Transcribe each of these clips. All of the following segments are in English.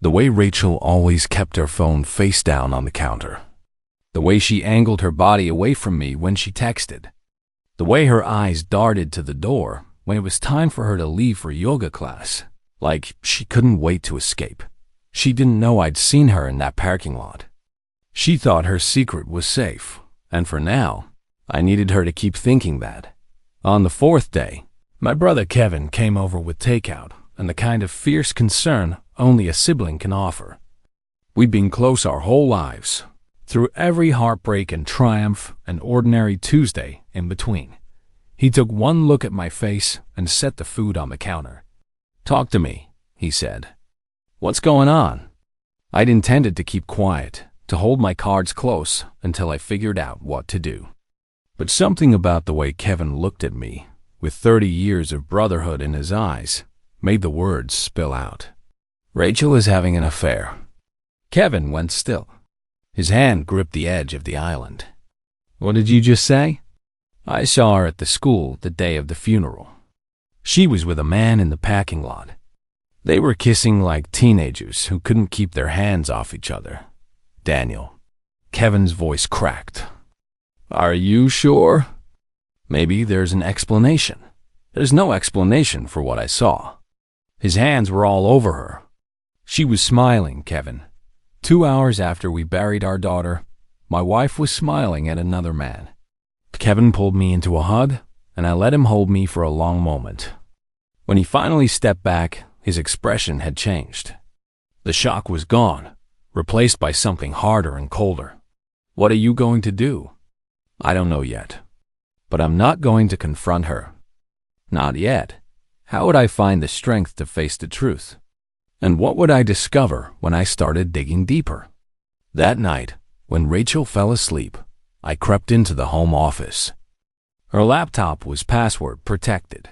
The way Rachel always kept her phone face down on the counter. The way she angled her body away from me when she texted. The way her eyes darted to the door when it was time for her to leave for yoga class. Like she couldn't wait to escape. She didn't know I'd seen her in that parking lot. She thought her secret was safe, and for now, I needed her to keep thinking that. On the fourth day, my brother Kevin came over with takeout and the kind of fierce concern only a sibling can offer. We'd been close our whole lives, through every heartbreak and triumph and ordinary Tuesday in between. He took one look at my face and set the food on the counter. "Talk to me," he said. "What's going on?" I'd intended to keep quiet, to hold my cards close until I figured out what to do. But something about the way Kevin looked at me, with 30 years of brotherhood in his eyes, made the words spill out. "Rachel is having an affair." Kevin went still. His hand gripped the edge of the island. "What did you just say?" "I saw her at the school the day of the funeral. She was with a man in the parking lot. They were kissing like teenagers who couldn't keep their hands off each other." "Daniel." Kevin's voice cracked. "Are you sure?" "Maybe there's an explanation." "There's no explanation for what I saw." His hands were all over her. She was smiling, Kevin. 2 hours after we buried our daughter, my wife was smiling at another man. Kevin pulled me into a hug, and I let him hold me for a long moment. When he finally stepped back, his expression had changed. The shock was gone, replaced by something harder and colder. "What are you going to do?" "I don't know yet. But I'm not going to confront her." "Not yet. How would I find the strength to face the truth? And what would I discover when I started digging deeper?" That night, when Rachel fell asleep, I crept into the home office. Her laptop was password protected,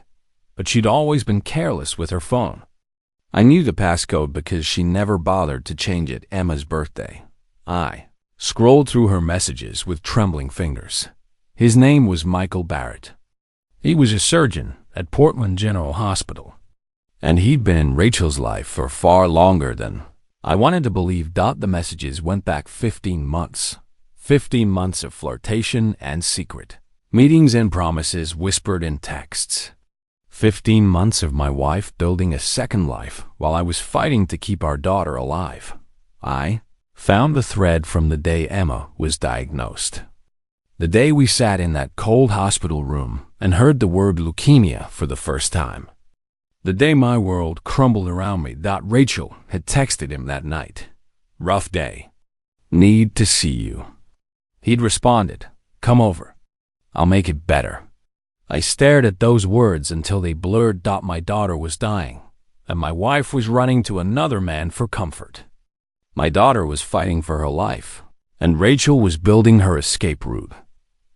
but she'd always been careless with her phone. I knew the passcode because she never bothered to change it Emma's birthday. I scrolled through her messages with trembling fingers. His name was Michael Barrett. He was a surgeon at Portland General Hospital, and he'd been in Rachel's life for far longer than I wanted to believe. The messages went back 15 months. 15 months of flirtation and secret. Meetings and promises whispered in texts. 15 months of my wife building a second life while I was fighting to keep our daughter alive. I found the thread from the day Emma was diagnosed. The day we sat in that cold hospital room and heard the word leukemia for the first time. The day my world crumbled around me. Rachel had texted him that night. "Rough day. Need to see you." He'd responded, "Come over. I'll make it better." I stared at those words until they blurred. My daughter was dying, and my wife was running to another man for comfort. My daughter was fighting for her life, and Rachel was building her escape route.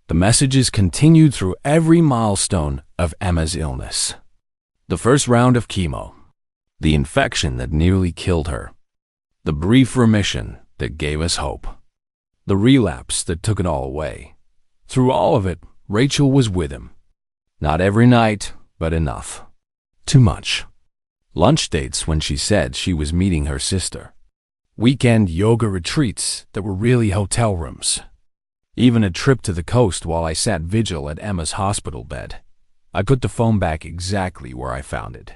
The messages continued through every milestone of Emma's illness. The first round of chemo, the infection that nearly killed her, the brief remission that gave us hope, the relapse that took it all away. Through all of it, Rachel was with him. Not every night, but enough. Too much. Lunch dates when she said she was meeting her sister. Weekend yoga retreats that were really hotel rooms. Even a trip to the coast while I sat vigil at Emma's hospital bed. I put the phone back exactly where I found it.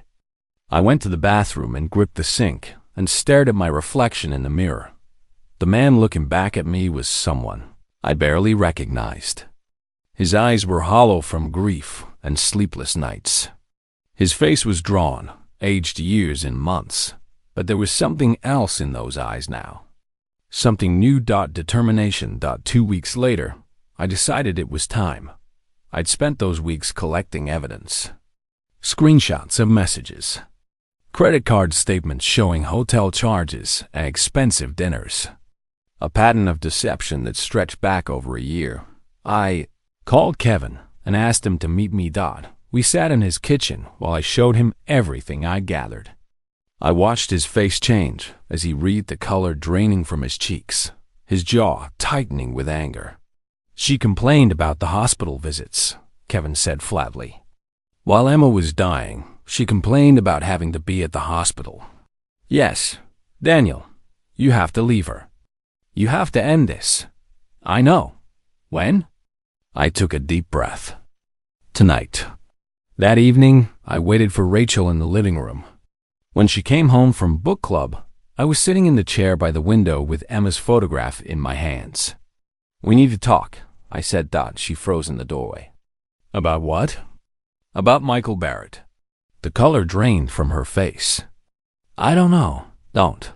I went to the bathroom and gripped the sink and stared at my reflection in the mirror. The man looking back at me was someone I barely recognized. His eyes were hollow from grief and sleepless nights. His face was drawn, aged years and months, but there was something else in those eyes now. Something new. Determination. 2 weeks later, I decided it was time. I'd spent those weeks collecting evidence. Screenshots of messages. Credit card statements showing hotel charges and expensive dinners. A pattern of deception that stretched back over a year. I called Kevin and asked him to meet me. We sat in his kitchen while I showed him everything I gathered. I watched his face change as he read the color draining from his cheeks, his jaw tightening with anger. "She complained about the hospital visits," Kevin said flatly. "While Emma was dying, she complained about having to be at the hospital." "Yes, Daniel, you have to leave her. You have to end this. I know. When? I took a deep breath. Tonight. That evening, I waited for Rachel in the living room. When she came home from book club, I was sitting in the chair by the window with Emma's photograph in my hands. We need to talk, I said. She froze in the doorway. About what? About Michael Barrett. The color drained from her face. I don't know. Don't.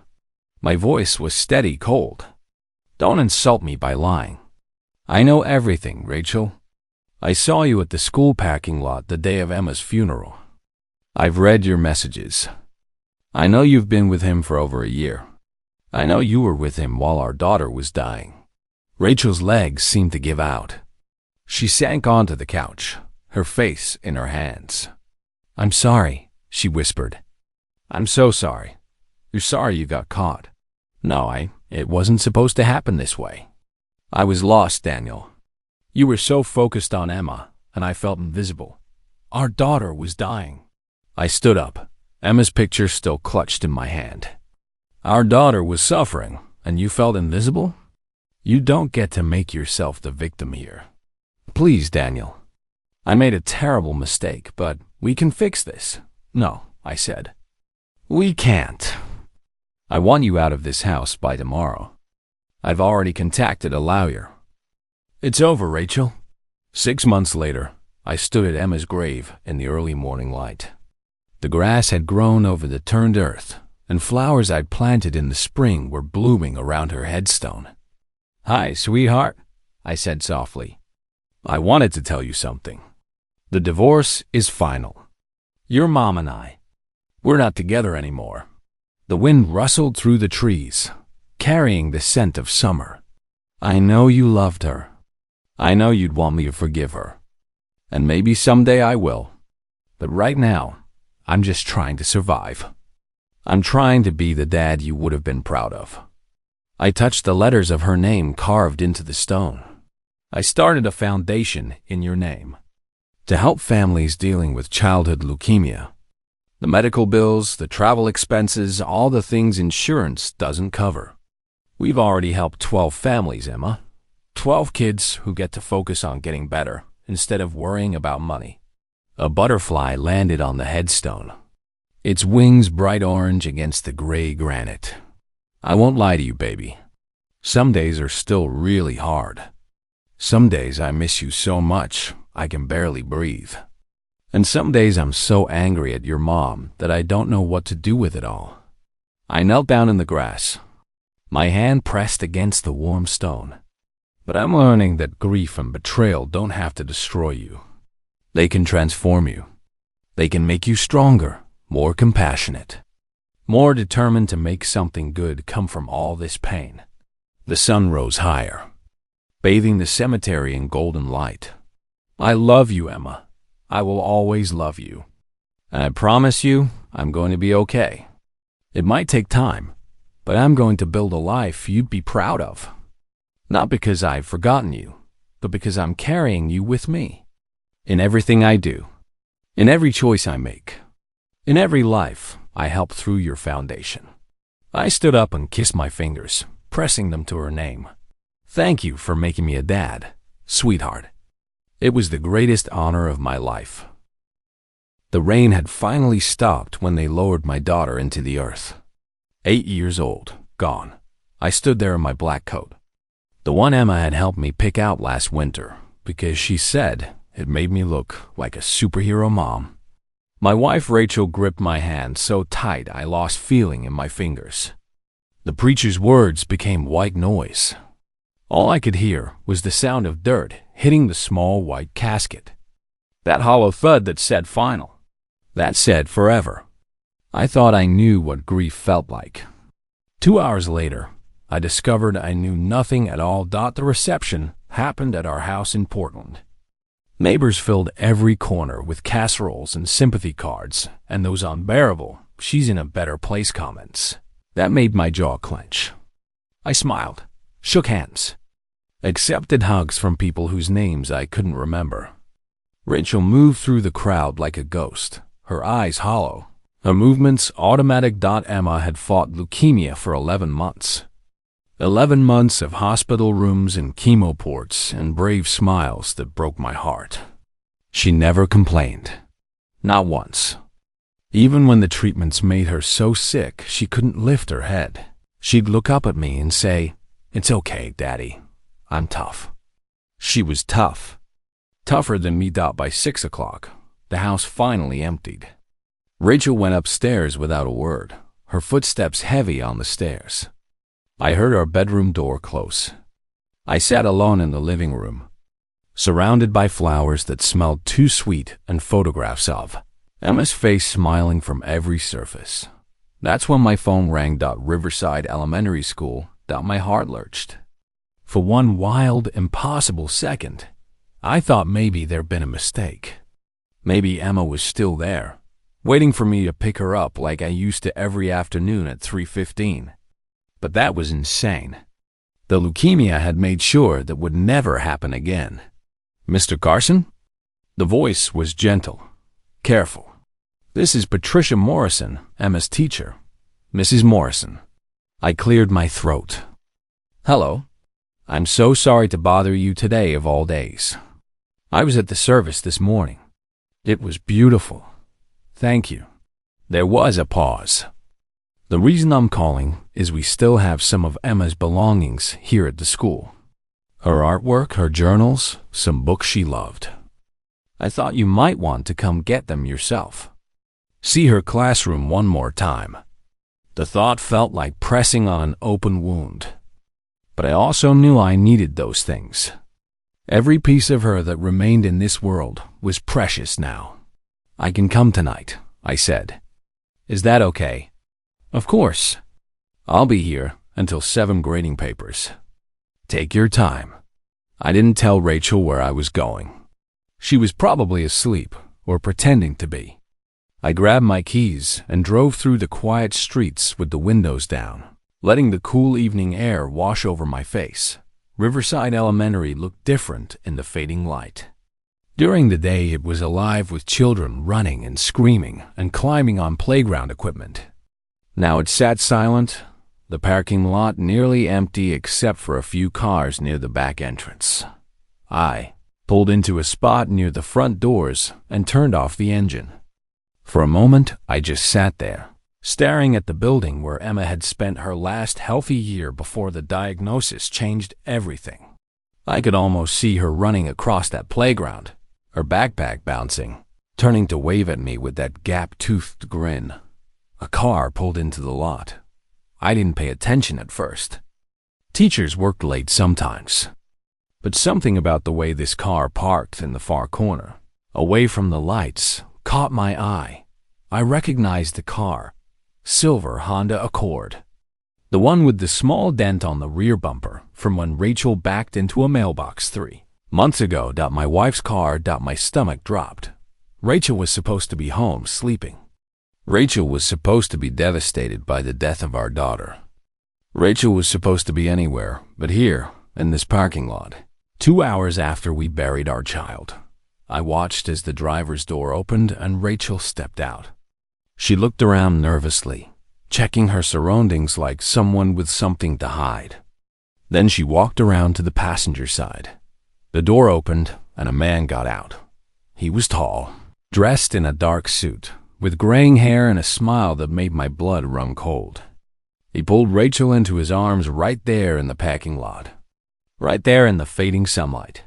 My voice was steady, cold. Don't insult me by lying. I know everything, Rachel. I saw you at the school parking lot the day of Emma's funeral. I've read your messages. I know you've been with him for over a year. I know you were with him while our daughter was dying. Rachel's legs seemed to give out. She sank onto the couch, her face in her hands. I'm sorry, she whispered. I'm so sorry. You're sorry you got caught. No, it wasn't supposed to happen this way. I was lost, Daniel. You were so focused on Emma, and I felt invisible. Our daughter was dying. I stood up, Emma's picture still clutched in my hand. Our daughter was suffering, and you felt invisible? You don't get to make yourself the victim here. Please, Daniel. I made a terrible mistake, but we can fix this. No, I said. We can't. I want you out of this house by tomorrow. I've already contacted a lawyer. It's over, Rachel. 6 months later, I stood at Emma's grave in the early morning light. The grass had grown over the turned earth, and flowers I'd planted in the spring were blooming around her headstone. Hi, sweetheart, I said softly. I wanted to tell you something. The divorce is final. Your mom and I, we're not together anymore. The wind rustled through the trees, carrying the scent of summer. I know you loved her. I know you'd want me to forgive her. And maybe someday I will. But right now, I'm just trying to survive. I'm trying to be the dad you would have been proud of. I touched the letters of her name carved into the stone. I started a foundation in your name to help families dealing with childhood leukemia. The medical bills, the travel expenses, all the things insurance doesn't cover. We've already helped 12 families, Emma. 12 kids who get to focus on getting better instead of worrying about money. A butterfly landed on the headstone, its wings bright orange against the gray granite. I won't lie to you, baby. Some days are still really hard. Some days I miss you so much I can barely breathe. And some days I'm so angry at your mom that I don't know what to do with it all. I knelt down in the grass, my hand pressed against the warm stone. But I'm learning that grief and betrayal don't have to destroy you. They can transform you. They can make you stronger, more compassionate, more determined to make something good come from all this pain. The sun rose higher, bathing the cemetery in golden light. I love you, Emma. I will always love you. And I promise you, I'm going to be okay. It might take time, but I'm going to build a life you'd be proud of. Not because I've forgotten you, but because I'm carrying you with me. In everything I do, in every choice I make, in every life I help through your foundation. I stood up and kissed my fingers, pressing them to her name. Thank you for making me a dad, sweetheart. It was the greatest honor of my life. The rain had finally stopped when they lowered my daughter into the earth. 8 years old, gone. I stood there in my black coat, the one Emma had helped me pick out last winter, because she said it made me look like a superhero mom. My wife Rachel gripped my hand so tight I lost feeling in my fingers. The preacher's words became white noise. All I could hear was the sound of dirt hitting the small white casket. That hollow thud that said final. That said forever. I thought I knew what grief felt like. 2 hours later, I discovered I knew nothing at all. The reception happened at our house in Portland. Neighbors filled every corner with casseroles and sympathy cards, and those unbearable "she's in a better place" comments. That made my jaw clench. I smiled, shook hands, accepted hugs from people whose names I couldn't remember. Rachel moved through the crowd like a ghost, her eyes hollow, Her movements automatic. Emma had fought leukemia for 11 months. 11 months of hospital rooms and chemo ports and brave smiles that broke my heart. She never complained. Not once. Even when the treatments made her so sick she couldn't lift her head, she'd look up at me and say, "It's okay, Daddy. I'm tough." She was tough. Tougher than me. By 6 o'clock, the house finally emptied. Rachel went upstairs without a word, her footsteps heavy on the stairs. I heard our bedroom door close. I sat alone in the living room, surrounded by flowers that smelled too sweet and photographs of Emma's face smiling from every surface. That's when my phone rang. Riverside Elementary School. My heart lurched. For one wild, impossible second, I thought maybe there'd been a mistake. Maybe Emma was still there, waiting for me to pick her up like I used to every afternoon at 3:15. But that was insane. The leukemia had made sure that would never happen again. "Mr. Carson?" The voice was gentle, careful. "This is Patricia Morrison, Emma's teacher." "Mrs. Morrison." I cleared my throat. "Hello. I'm so sorry to bother you today of all days. I was at the service this morning. It was beautiful. Thank you." There was a pause. "The reason I'm calling is we still have some of Emma's belongings here at the school. Her artwork, her journals, some books she loved. I thought you might want to come get them yourself. See her classroom one more time." The thought felt like pressing on an open wound. But I also knew I needed those things. Every piece of her that remained in this world was precious now. "I can come tonight," I said. "Is that okay?" "Of course. I'll be here until 7 grading papers." "Take your time." I didn't tell Rachel where I was going. She was probably asleep or pretending to be. I grabbed my keys and drove through the quiet streets with the windows down, letting the cool evening air wash over my face. Riverside Elementary looked different in the fading light. During the day, it was alive with children running and screaming and climbing on playground equipment. Now it sat silent, the parking lot nearly empty except for a few cars near the back entrance. I pulled into a spot near the front doors and turned off the engine. For a moment, I just sat there, staring at the building where Emma had spent her last healthy year before the diagnosis changed everything. I could almost see her running across that playground, her backpack bouncing, turning to wave at me with that gap-toothed grin. A car pulled into the lot. I didn't pay attention at first. Teachers worked late sometimes. But something about the way this car parked in the far corner, away from the lights, caught my eye. I recognized the car. Silver Honda Accord. The one with the small dent on the rear bumper from when Rachel backed into a mailbox 3 months ago. My wife's car. My stomach dropped. Rachel was supposed to be home sleeping. Rachel was supposed to be devastated by the death of our daughter. Rachel was supposed to be anywhere but here, in this parking lot. 2 hours after we buried our child, I watched as the driver's door opened and Rachel stepped out. She looked around nervously, checking her surroundings like someone with something to hide. Then she walked around to the passenger side. The door opened and a man got out. He was tall, dressed in a dark suit, with graying hair and a smile that made my blood run cold. He pulled Rachel into his arms right there in the parking lot. Right there in the fading sunlight.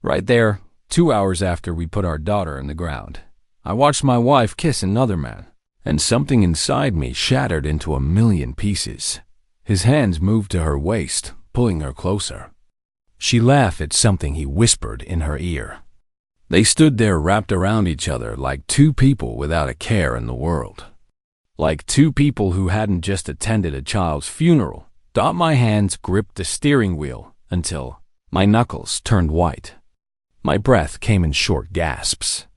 Right there, 2 hours after we put our daughter in the ground. I watched my wife kiss another man, and something inside me shattered into a million pieces. His hands moved to her waist, pulling her closer. She laughed at something he whispered in her ear. They stood there wrapped around each other like two people without a care in the world. Like two people who hadn't just attended a child's funeral. My hands gripped the steering wheel until my knuckles turned white. My breath came in short gasps.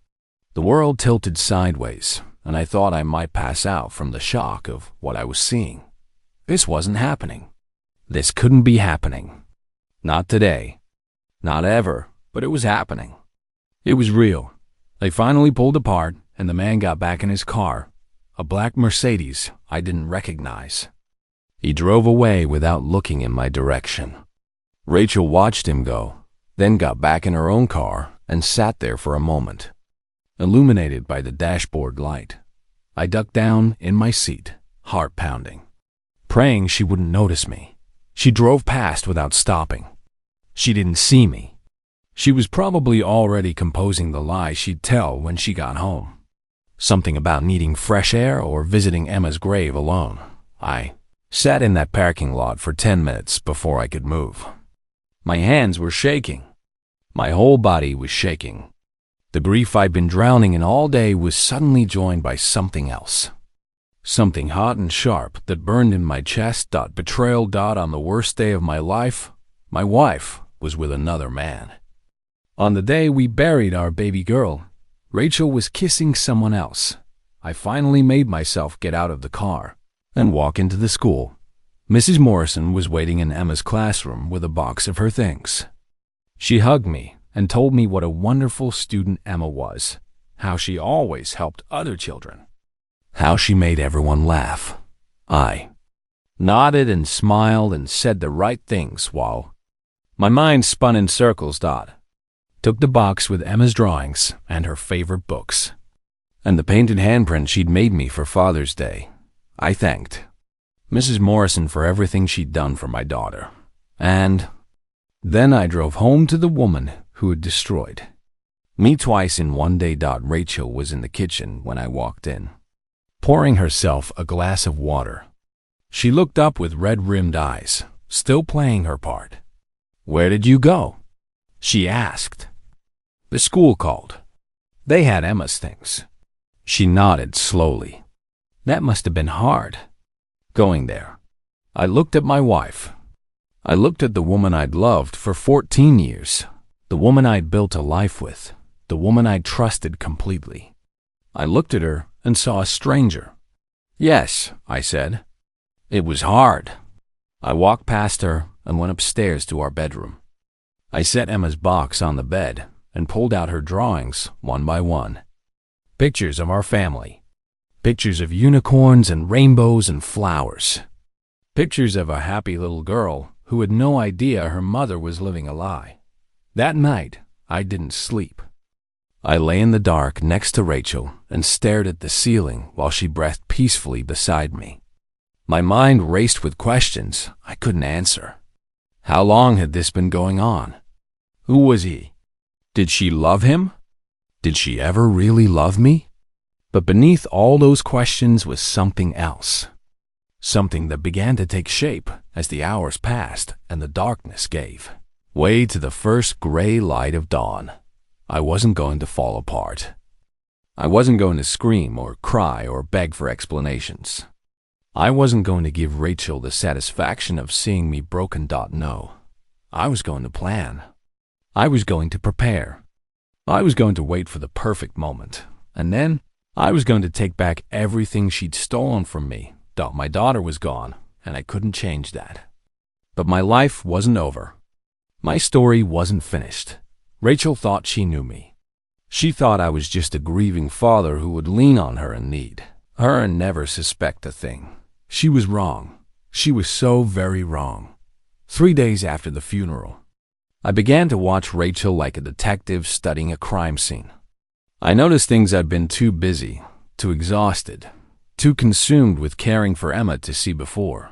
The world tilted sideways, and I thought I might pass out from the shock of what I was seeing. This wasn't happening. This couldn't be happening. Not today. Not ever, but it was happening. It was real. They finally pulled apart, and the man got back in his car. a black Mercedes I didn't recognize. He drove away without looking in my direction. Rachel watched him go, then got back in her own car and sat there for a moment. Illuminated by the dashboard light, I ducked down in my seat, heart pounding, praying she wouldn't notice me. She drove past without stopping. She didn't see me. She was probably already composing the lie she'd tell when she got home. Something about needing fresh air or visiting Emma's grave alone. I sat in that parking lot for 10 minutes before I could move. My hands were shaking. My whole body was shaking. The grief I'd been drowning in all day was suddenly joined by something else. Something hot and sharp that burned in my chest. Betrayal. On the worst day of my life, my wife was with another man. On the day we buried our baby girl, Rachel was kissing someone else. I finally made myself get out of the car and walk into the school. Mrs. Morrison was waiting in Emma's classroom with a box of her things. She hugged me and told me what a wonderful student Emma was, how she always helped other children, how she made everyone laugh. I nodded and smiled and said the right things while my mind spun in circles. Took the box with Emma's drawings and her favorite books, and the painted handprint she'd made me for Father's Day. I thanked Mrs. Morrison for everything she'd done for my daughter, and then I drove home to the woman who had destroyed me twice in one day. Rachel was in the kitchen when I walked in, pouring herself a glass of water. She looked up with red-rimmed eyes, still playing her part. "Where did you go?" she asked. "The school called. They had Emma's things." She nodded slowly. "That must have been hard, going there." I looked at my wife. I looked at the woman I'd loved for 14 years, the woman I'd built a life with, the woman I'd trusted completely. I looked at her and saw a stranger. "Yes," I said. "It was hard." I walked past her and went upstairs to our bedroom. I set Emma's box on the bed and pulled out her drawings one by one. Pictures of our family. Pictures of unicorns and rainbows and flowers. Pictures of a happy little girl who had no idea her mother was living a lie. That night, I didn't sleep. I lay in the dark next to Rachel and stared at the ceiling while she breathed peacefully beside me. My mind raced with questions I couldn't answer. How long had this been going on? Who was he? Did she love him? Did she ever really love me? But beneath all those questions was something else. Something that began to take shape as the hours passed and the darkness gave way to the first gray light of dawn. I wasn't going to fall apart. I wasn't going to scream or cry or beg for explanations. I wasn't going to give Rachel the satisfaction of seeing me broken. No. I was going to plan. I was going to prepare. I was going to wait for the perfect moment. And then I was going to take back everything she'd stolen from me. My daughter was gone, and I couldn't change that. But my life wasn't over. My story wasn't finished. Rachel thought she knew me. She thought I was just a grieving father who would lean on her in need, her and never suspect a thing. She was wrong. She was so very wrong. 3 days after the funeral, I began to watch Rachel like a detective studying a crime scene. I noticed things I'd been too busy, too exhausted, too consumed with caring for Emma to see before.